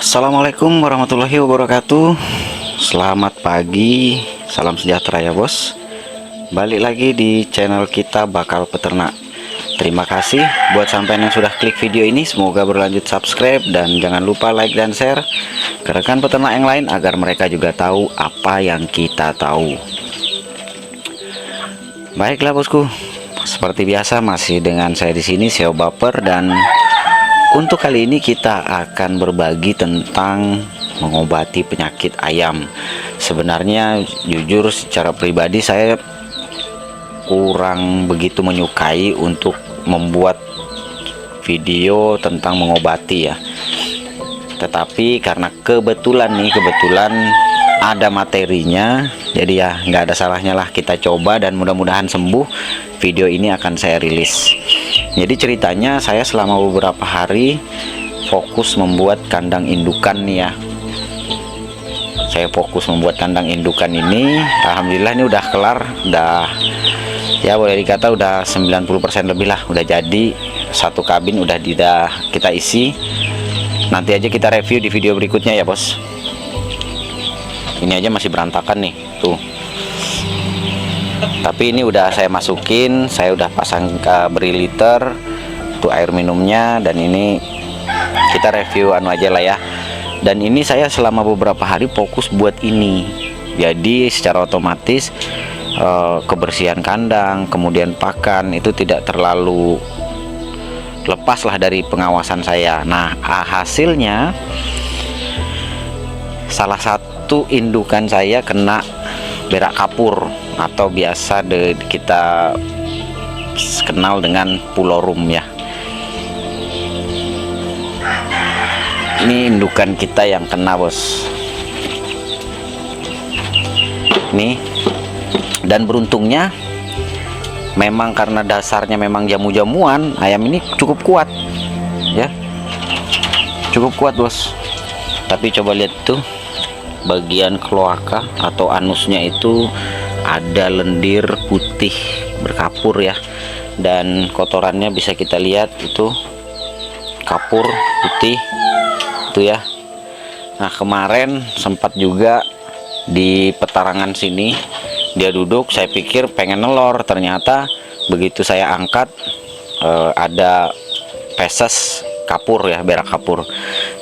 Assalamualaikum warahmatullahi wabarakatuh. Selamat pagi, salam sejahtera ya bos. Balik lagi di channel kita Bakal Peternak. Terima kasih buat sampean yang sudah klik video ini. Semoga berlanjut subscribe dan jangan lupa like dan share ke rekan peternak yang lain agar mereka juga tahu apa yang kita tahu. Baiklah bosku, seperti biasa masih dengan saya di sini, Seo Baper, dan untuk kali ini kita akan berbagi tentang mengobati penyakit ayam. Sebenarnya jujur secara pribadi saya kurang begitu menyukai untuk membuat video tentang mengobati ya. Tetapi karena kebetulan ada materinya, jadi ya nggak ada salahnya lah kita coba dan mudah-mudahan sembuh. Video ini akan saya rilis. Jadi ceritanya saya selama beberapa hari fokus membuat kandang indukan nih ya. Saya fokus membuat kandang indukan ini. Alhamdulillah ini udah kelar, udah ya boleh dikata udah 90% lebih lah, udah jadi. Satu kabin udah kita isi. Nanti aja kita review di video berikutnya ya bos. Ini aja masih berantakan nih tuh. Tapi ini udah saya masukin, saya udah pasang beri liter untuk air minumnya, dan ini kita review aja lah ya. Dan ini saya selama beberapa hari fokus buat ini, jadi secara otomatis kebersihan kandang kemudian pakan itu tidak terlalu lepas lah dari pengawasan saya. Nah hasilnya salah satu indukan saya kena berak kapur atau biasa kita kenal dengan pulorum ya. Ini indukan kita yang kena bos. Nih, dan beruntungnya memang karena dasarnya memang jamu-jamuan, ayam ini cukup kuat ya, cukup kuat bos. Tapi coba lihat tuh bagian kloaka atau anusnya itu ada lendir putih berkapur ya, dan kotorannya bisa kita lihat itu kapur putih itu ya. Nah kemarin sempat juga di petarangan sini dia duduk, saya pikir pengen nelor, ternyata begitu saya angkat ada feses kapur ya, berak kapur.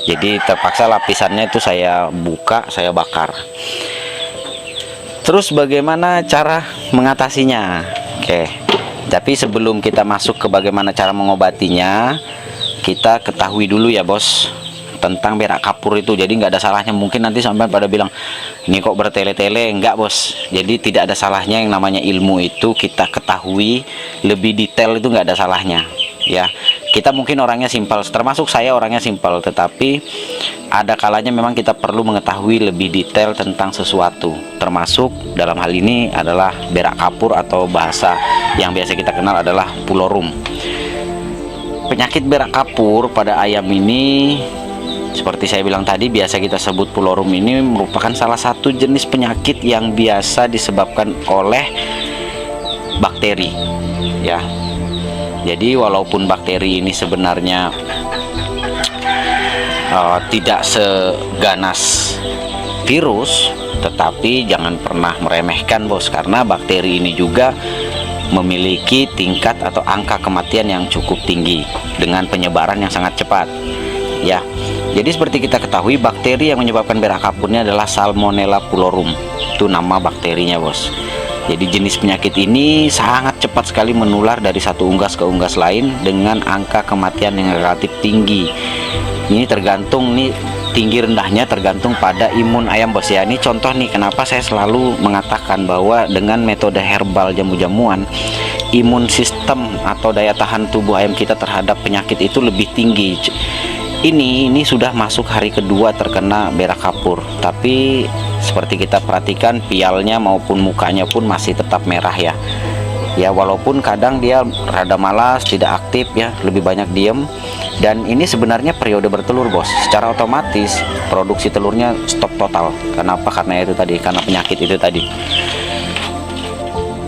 Jadi terpaksa lapisannya itu saya buka, saya bakar. Terus bagaimana cara mengatasinya? Oke, tapi sebelum kita masuk ke bagaimana cara mengobatinya, kita ketahui dulu ya bos tentang berak kapur itu. Jadi nggak ada salahnya, mungkin nanti sampai pada bilang ini kok bertele-tele. Enggak bos, jadi tidak ada salahnya. Yang namanya ilmu itu kita ketahui lebih detail, itu nggak ada salahnya ya. Kita mungkin orangnya simpel, termasuk saya orangnya simpel, tetapi ada kalanya memang kita perlu mengetahui lebih detail tentang sesuatu, termasuk dalam hal ini adalah berak kapur atau bahasa yang biasa kita kenal adalah pulorum. Penyakit berak kapur pada ayam ini, seperti saya bilang tadi, biasa kita sebut pulorum, ini merupakan salah satu jenis penyakit yang biasa disebabkan oleh bakteri ya. Jadi walaupun bakteri ini sebenarnya tidak seganas virus, tetapi jangan pernah meremehkan bos, karena bakteri ini juga memiliki tingkat atau angka kematian yang cukup tinggi dengan penyebaran yang sangat cepat ya. Jadi seperti kita ketahui, bakteri yang menyebabkan berak kapurnya adalah Salmonella pulorum, itu nama bakterinya bos. Jadi jenis penyakit ini sangat cepat sekali menular dari satu unggas ke unggas lain dengan angka kematian yang relatif tinggi. Ini tergantung nih, tinggi rendahnya tergantung pada imun ayam bos ya. Ini contoh nih kenapa saya selalu mengatakan bahwa dengan metode herbal jamu-jamuan, imun sistem atau daya tahan tubuh ayam kita terhadap penyakit itu lebih tinggi. Ini sudah masuk hari kedua terkena berak kapur, tapi seperti kita perhatikan pialnya maupun mukanya pun masih tetap merah ya. Ya walaupun kadang dia rada malas, tidak aktif ya, lebih banyak diem. Dan ini sebenarnya periode bertelur bos. Secara otomatis produksi telurnya stop total. Kenapa? Karena itu tadi, karena penyakit itu tadi.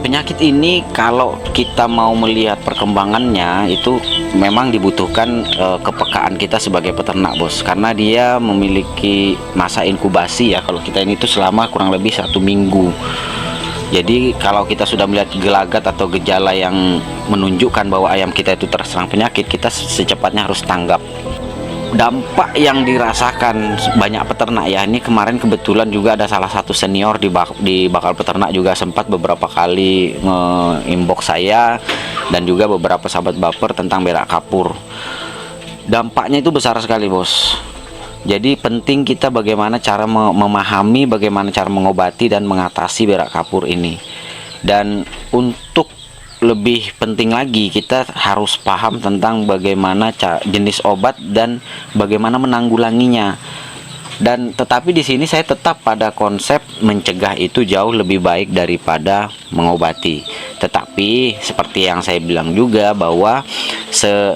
Penyakit ini kalau kita mau melihat perkembangannya itu memang dibutuhkan kepekaan kita sebagai peternak, bos, karena dia memiliki masa inkubasi ya. Kalau kita ini tuh selama kurang lebih 1 minggu. Jadi kalau kita sudah melihat gelagat atau gejala yang menunjukkan bahwa ayam kita itu terserang penyakit, kita secepatnya harus tanggap. Dampak yang dirasakan banyak peternak ya, ini kemarin kebetulan juga ada salah satu senior di Bakal Peternak juga sempat beberapa kali nge-inbox saya, dan juga beberapa sahabat baper tentang berak kapur. Dampaknya itu besar sekali, bos. Jadi penting kita bagaimana cara memahami, bagaimana cara mengobati dan mengatasi berak kapur ini. Dan untuk lebih penting lagi, kita harus paham tentang bagaimana jenis obat dan bagaimana menanggulanginya. Dan tetapi di sini saya tetap pada konsep mencegah itu jauh lebih baik daripada mengobati. Tetapi seperti yang saya bilang juga bahwa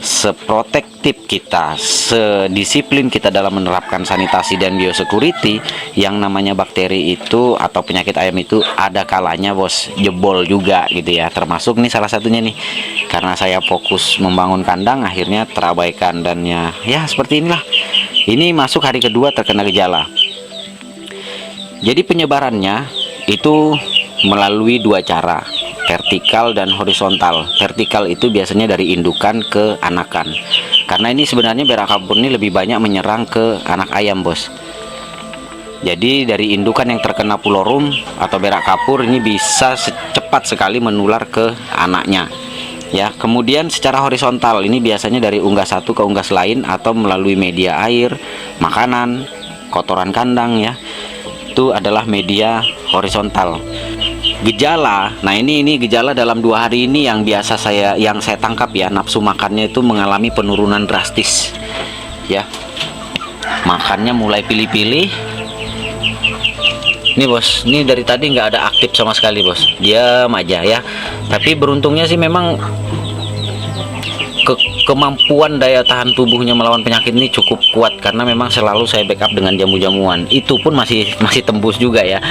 seprotektif kita, sedisiplin kita dalam menerapkan sanitasi dan biosecurity, yang namanya bakteri itu atau penyakit ayam itu ada kalanya, bos, jebol juga gitu ya. Termasuk nih salah satunya nih, karena saya fokus membangun kandang akhirnya terabaikan, dan ya seperti inilah. Ini masuk hari kedua terkena gejala. Jadi penyebarannya itu melalui 2 cara, vertikal dan horizontal. Vertikal itu biasanya dari indukan ke anakan. Karena ini sebenarnya berak kapur ini lebih banyak menyerang ke anak ayam, bos. Jadi dari indukan yang terkena pulorum atau berak kapur ini bisa cepat sekali menular ke anaknya. Ya, kemudian secara horizontal ini biasanya dari unggas satu ke unggas lain atau melalui media air, makanan, kotoran kandang ya. Itu adalah media horizontal. Gejala, nah ini gejala dalam 2 hari ini yang biasa saya tangkap ya, nafsu makannya itu mengalami penurunan drastis. Ya. Makannya mulai pilih-pilih. Ini, bos, ini dari tadi nggak ada aktif sama sekali, bos, diam aja ya. Tapi beruntungnya sih memang kemampuan daya tahan tubuhnya melawan penyakit ini cukup kuat, karena memang selalu saya backup dengan jamu-jamuan. Itu pun masih tembus juga ya.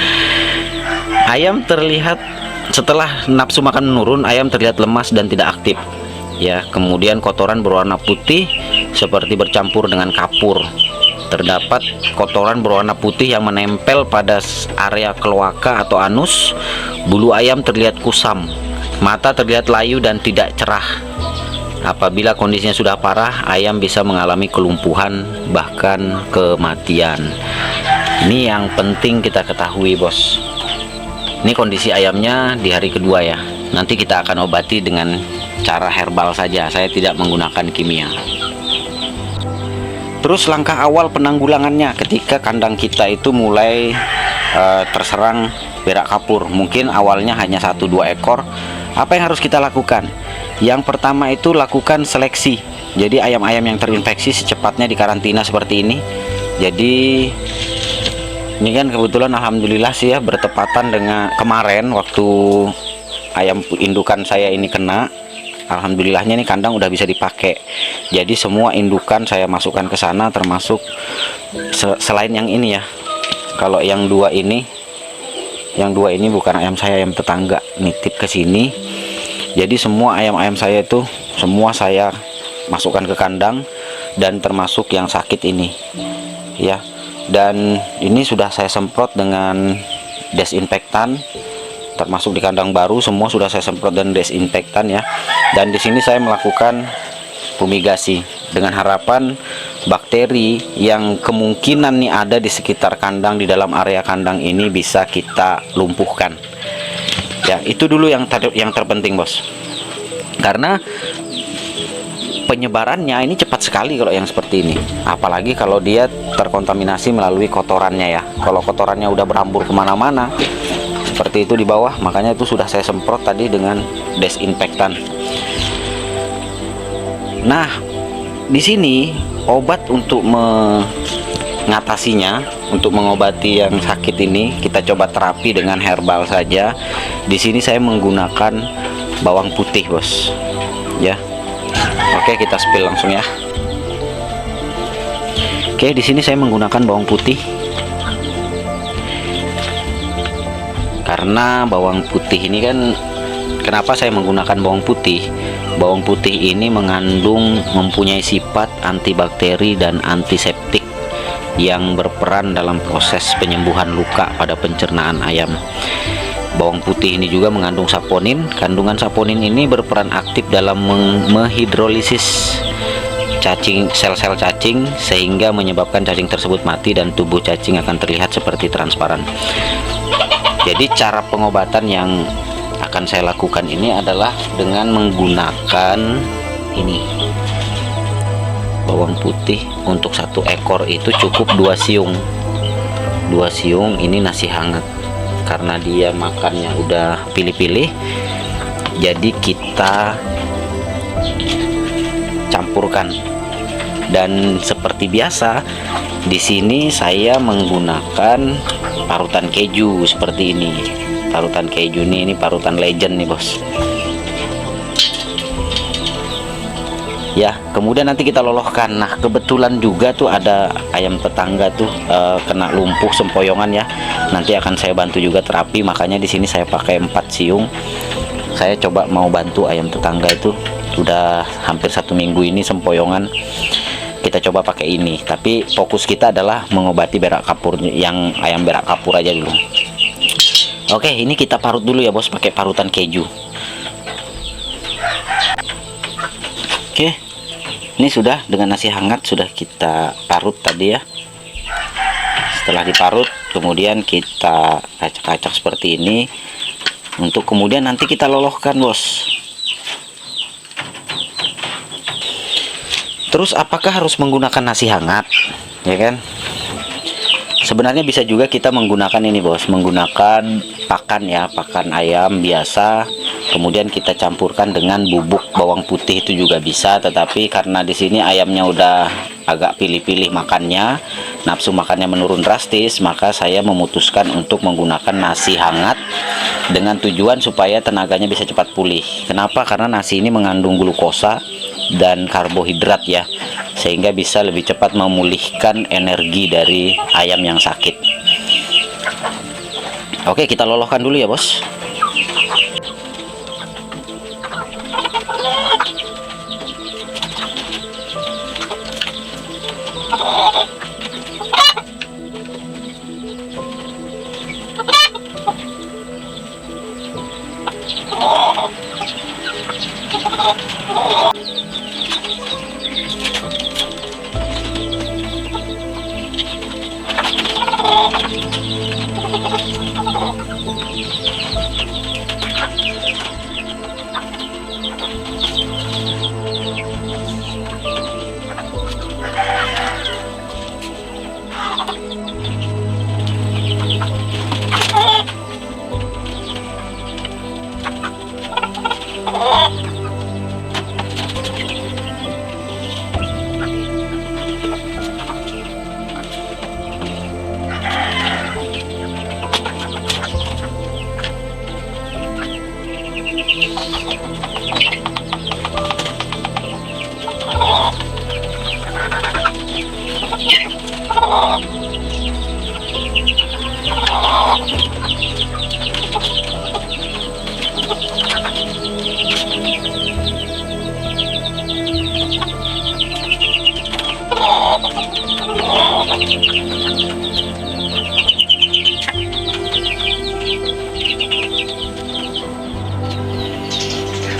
Ayam terlihat setelah nafsu makan menurun, ayam terlihat lemas dan tidak aktif ya. Kemudian kotoran berwarna putih seperti bercampur dengan kapur. Terdapat kotoran berwarna putih yang menempel pada area kloaka atau anus. Bulu ayam terlihat kusam, mata terlihat layu dan tidak cerah. Apabila kondisinya sudah parah, ayam bisa mengalami kelumpuhan bahkan kematian. Ini yang penting kita ketahui, bos. Ini kondisi ayamnya di hari kedua ya. Nanti kita akan obati dengan cara herbal saja, saya tidak menggunakan kimia. Terus langkah awal penanggulangannya ketika kandang kita itu mulai terserang berak kapur, mungkin awalnya hanya 1-2 ekor. Apa yang harus kita lakukan? Yang pertama itu lakukan seleksi. Jadi ayam-ayam yang terinfeksi secepatnya dikarantina seperti ini. Jadi ini kan kebetulan alhamdulillah sih ya, bertepatan dengan kemarin waktu ayam indukan saya ini kena. Alhamdulillahnya ini kandang udah bisa dipakai. Jadi semua indukan saya masukkan ke sana, termasuk selain yang ini ya. Kalau yang 2 ini, bukan ayam saya, ayam tetangga nitip ke sini. Jadi semua ayam-ayam saya itu semua saya masukkan ke kandang, dan termasuk yang sakit ini ya. Dan ini sudah saya semprot dengan desinfektan. Termasuk di kandang baru semua sudah saya semprot dan desinfektan ya. Dan di sini saya melakukan fumigasi dengan harapan bakteri yang kemungkinan nih ada di sekitar kandang, di dalam area kandang ini bisa kita lumpuhkan. Ya, itu dulu yang terpenting, bos. Karena penyebarannya ini cepat sekali kalau yang seperti ini. Apalagi kalau dia terkontaminasi melalui kotorannya ya. Kalau kotorannya udah berhambur kemana-mana seperti itu di bawah, makanya itu sudah saya semprot tadi dengan desinfektan. Nah, di sini obat untuk mengatasinya, untuk mengobati yang sakit ini, kita coba terapi dengan herbal saja. Di sini saya menggunakan bawang putih, bos. Ya. Oke, kita spill langsung ya. Oke, di sini saya menggunakan bawang putih. Karena bawang putih ini kan Kenapa saya menggunakan bawang putih? Bawang putih ini mempunyai sifat antibakteri dan antiseptik yang berperan dalam proses penyembuhan luka pada pencernaan ayam. Bawang putih ini juga mengandung saponin. Kandungan saponin ini berperan aktif dalam menghidrolisis sel-sel cacing, sehingga menyebabkan cacing tersebut mati dan tubuh cacing akan terlihat seperti transparan. Jadi cara pengobatan yang akan saya lakukan ini adalah dengan menggunakan ini, bawang putih. Untuk 1 ekor itu cukup 2 siung. 2 siung ini nasi hangat. Karena dia makannya udah pilih-pilih, jadi kita campurkan. Dan seperti biasa, di sini saya menggunakan parutan keju seperti ini. Parutan keju ini parutan legend nih, bos. Ya, kemudian nanti kita lolohkan. Nah, kebetulan juga tuh ada ayam tetangga tuh kena lumpuh sempoyongan ya. Nanti akan saya bantu juga terapi, makanya di sini saya pakai 4 siung. Saya coba mau bantu ayam tetangga itu. Udah hampir 1 minggu ini sempoyongan. Kita coba pakai ini, tapi fokus kita adalah mengobati berak kapur, yang ayam berak kapur aja dulu. Oke, ini kita parut dulu ya, bos, pakai parutan keju. Oke, ini sudah dengan nasi hangat, sudah kita parut tadi ya. Setelah diparut, kemudian kita acak-acak seperti ini, untuk kemudian nanti kita lolohkan, bos. Terus apakah harus menggunakan nasi hangat, ya kan? Sebenarnya bisa juga kita menggunakan ini, bos, menggunakan pakan ya, pakan ayam biasa, kemudian kita campurkan dengan bubuk bawang putih itu juga bisa. Tetapi karena di sini ayamnya udah agak pilih-pilih makannya, nafsu makannya menurun drastis, maka saya memutuskan untuk menggunakan nasi hangat dengan tujuan supaya tenaganya bisa cepat pulih. Kenapa? Karena nasi ini mengandung glukosa dan karbohidrat ya, sehingga bisa lebih cepat memulihkan energi dari ayam yang sakit. Oke, kita lolohkan dulu ya, bos.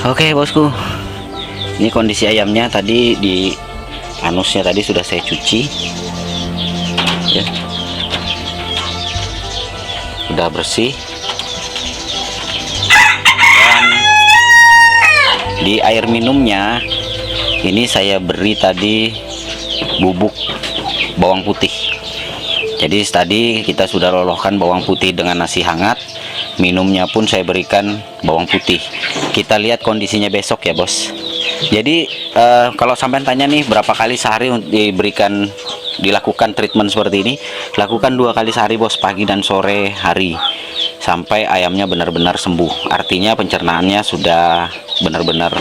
Oke, bosku, ini kondisi ayamnya tadi, di anusnya tadi sudah saya cuci ya, udah bersih. Dan di air minumnya ini saya beri tadi bubuk bawang putih. Jadi tadi kita sudah lolohkan bawang putih dengan nasi hangat, minumnya pun saya berikan bawang putih. Kita lihat kondisinya besok ya, bos. Jadi kalau sampai tanya nih berapa kali sehari dilakukan treatment seperti ini, lakukan 2 kali sehari, bos, pagi dan sore hari, sampai ayamnya benar-benar sembuh. Artinya pencernaannya sudah benar-benar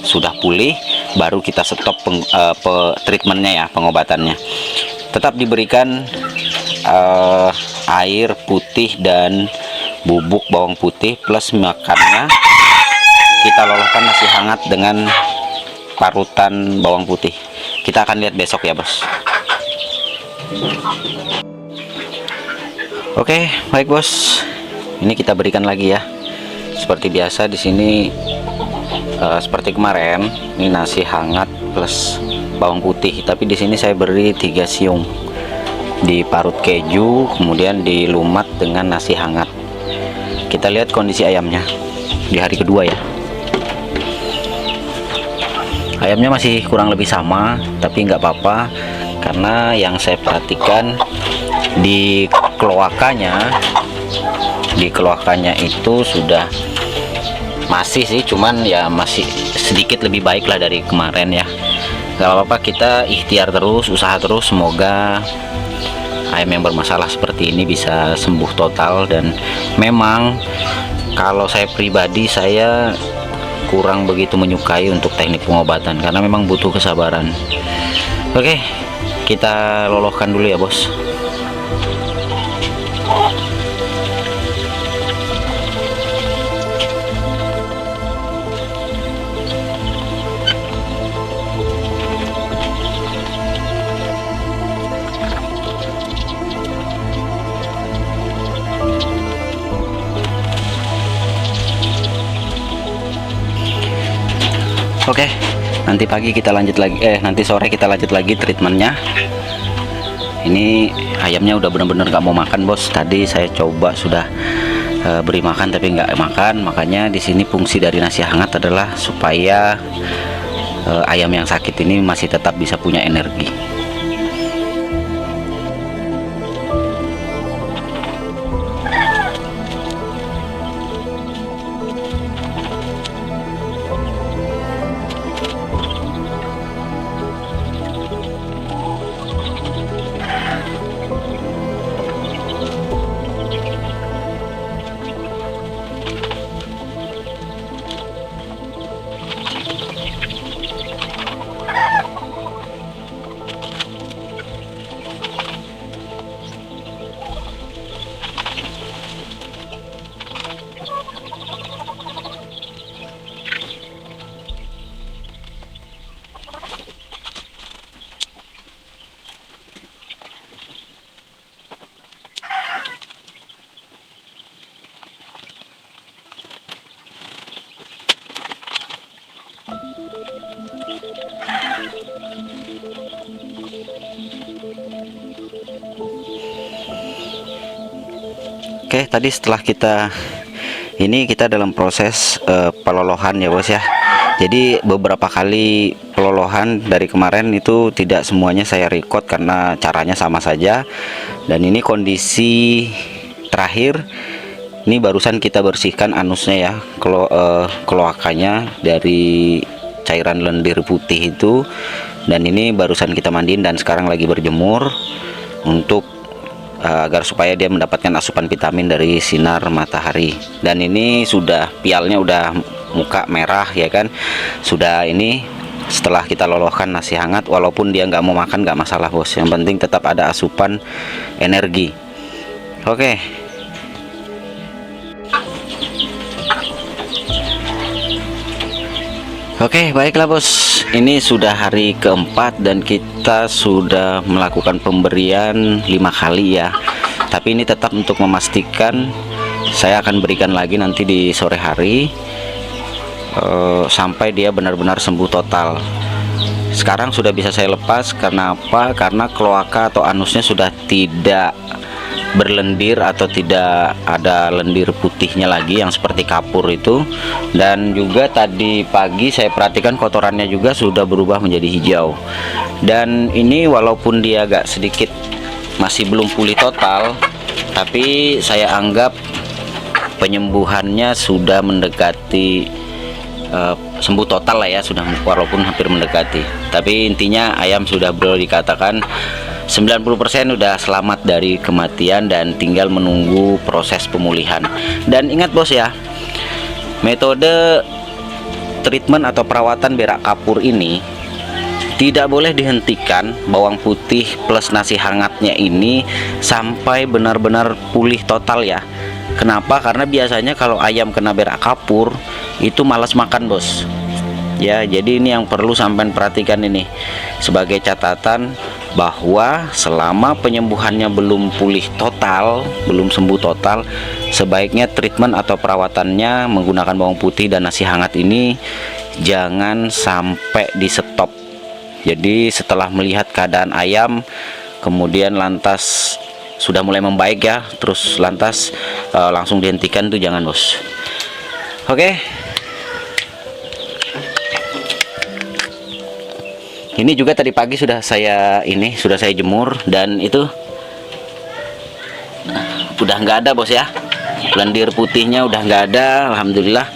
sudah pulih, baru kita stop treatmentnya ya, pengobatannya. Tetap diberikan air putih dan bubuk bawang putih plus makannya kita loloskan nasi hangat dengan parutan bawang putih. Kita akan lihat besok ya bos. Oke, baik bos. Ini kita berikan lagi ya. Seperti biasa di sini seperti kemarin, ini nasi hangat plus bawang putih. Tapi di sini saya beri 3 siung. Diparut keju, kemudian dilumat dengan nasi hangat. Kita lihat kondisi ayamnya di hari kedua ya. Ayamnya masih kurang lebih sama, tapi nggak apa-apa karena yang saya perhatikan di kloakanya itu sudah masih sih, cuman ya masih sedikit lebih baik lah dari kemarin ya. Nggak apa-apa, kita ikhtiar terus, usaha terus, semoga ayam yang bermasalah seperti ini bisa sembuh total. Dan memang kalau saya pribadi, saya kurang begitu menyukai untuk teknik pengobatan karena memang butuh kesabaran. Oke, kita loloskan dulu ya bos. Oke, nanti pagi kita lanjut lagi, nanti sore kita lanjut lagi treatmentnya. Ini ayamnya udah bener-bener gak mau makan bos. Tadi saya coba sudah beri makan tapi nggak makan. Makanya di sini fungsi dari nasi hangat adalah supaya ayam yang sakit ini masih tetap bisa punya energi. Oke, tadi setelah kita dalam proses pelolohan ya bos ya. Jadi beberapa kali pelolohan dari kemarin itu tidak semuanya saya record karena caranya sama saja. Dan ini kondisi terakhir, ini barusan kita bersihkan anusnya ya, kloakanya dari cairan lendir putih itu. Dan ini barusan kita mandiin dan sekarang lagi berjemur untuk agar supaya dia mendapatkan asupan vitamin dari sinar matahari. Dan ini sudah pialnya udah muka merah ya kan, sudah ini setelah kita loloskan nasi hangat. Walaupun dia nggak mau makan nggak masalah bos, yang penting tetap ada asupan energi. Oke. Oke, baiklah bos, ini sudah hari keempat dan kita sudah melakukan pemberian 5 kali ya. Tapi ini tetap untuk memastikan, saya akan berikan lagi nanti di sore hari sampai dia benar-benar sembuh total. Sekarang sudah bisa saya lepas, karena apa? Karena kloaka atau anusnya sudah tidak berlendir atau tidak ada lendir putihnya lagi yang seperti kapur itu. Dan juga tadi pagi saya perhatikan kotorannya juga sudah berubah menjadi hijau. Dan ini walaupun dia agak sedikit masih belum pulih total, tapi saya anggap penyembuhannya sudah mendekati sembuh total lah ya, sudah, walaupun hampir mendekati. Tapi intinya ayam sudah boleh dikatakan 90% udah selamat dari kematian dan tinggal menunggu proses pemulihan. Dan ingat bos ya, metode treatment atau perawatan berak kapur ini tidak boleh dihentikan bawang putih plus nasi hangatnya ini sampai benar-benar pulih total ya. Kenapa? Karena biasanya kalau ayam kena berak kapur itu malas makan, bos. Ya, jadi ini yang perlu sampean perhatikan ini sebagai catatan, bahwa selama penyembuhannya belum pulih total, belum sembuh total, sebaiknya treatment atau perawatannya menggunakan bawang putih dan nasi hangat ini jangan sampai di stop. Jadi setelah melihat keadaan ayam kemudian lantas sudah mulai membaik ya, terus lantas langsung dihentikan, tuh jangan, bos. Oke. Ini juga tadi pagi sudah saya jemur, dan itu udah nggak ada, bos ya. Lendir putihnya udah nggak ada, alhamdulillah.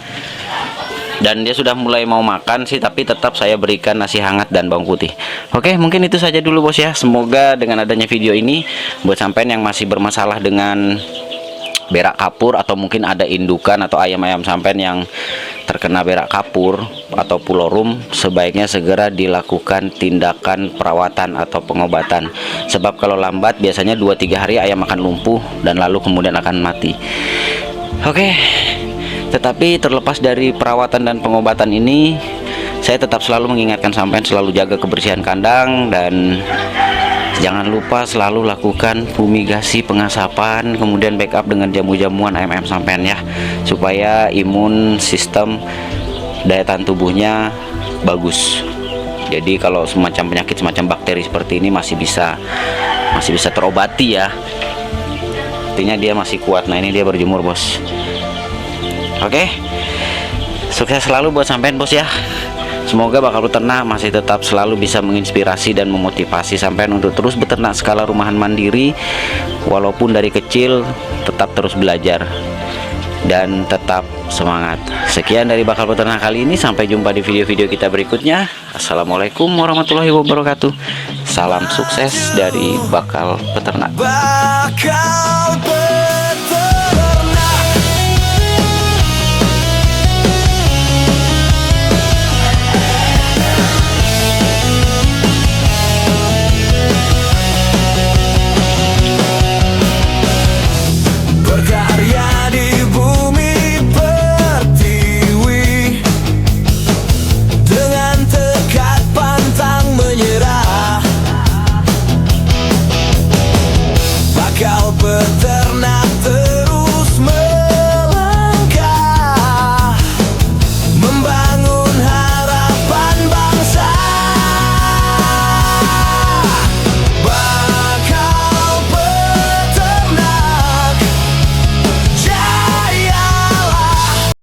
Dan dia sudah mulai mau makan sih, tapi tetap saya berikan nasi hangat dan bawang putih. Oke, mungkin itu saja dulu, bos ya. Semoga dengan adanya video ini buat sampean yang masih bermasalah dengan berak kapur, atau mungkin ada indukan atau ayam-ayam sampean yang terkena berak kapur atau pulorum, sebaiknya segera dilakukan tindakan perawatan atau pengobatan. Sebab kalau lambat biasanya 2-3 hari ayam akan lumpuh dan lalu kemudian akan mati. Oke. Tetapi terlepas dari perawatan dan pengobatan ini, saya tetap selalu mengingatkan sampean selalu jaga kebersihan kandang, dan jangan lupa selalu lakukan fumigasi, pengasapan, kemudian backup dengan jamu-jamuan ayam-ayam sampean ya, supaya imun sistem daya tahan tubuhnya bagus. Jadi kalau semacam penyakit semacam bakteri seperti ini masih bisa terobati ya. Artinya dia masih kuat. Nah, ini dia berjemur, bos. Oke. Sukses selalu buat sampean, bos ya. Semoga Bakal Peternak masih tetap selalu bisa menginspirasi dan memotivasi sampean untuk terus beternak skala rumahan mandiri, walaupun dari kecil tetap terus belajar dan tetap semangat. Sekian dari Bakal Peternak kali ini, sampai jumpa di video-video kita berikutnya. Assalamualaikum warahmatullahi wabarakatuh. Salam sukses dari Bakal Peternak.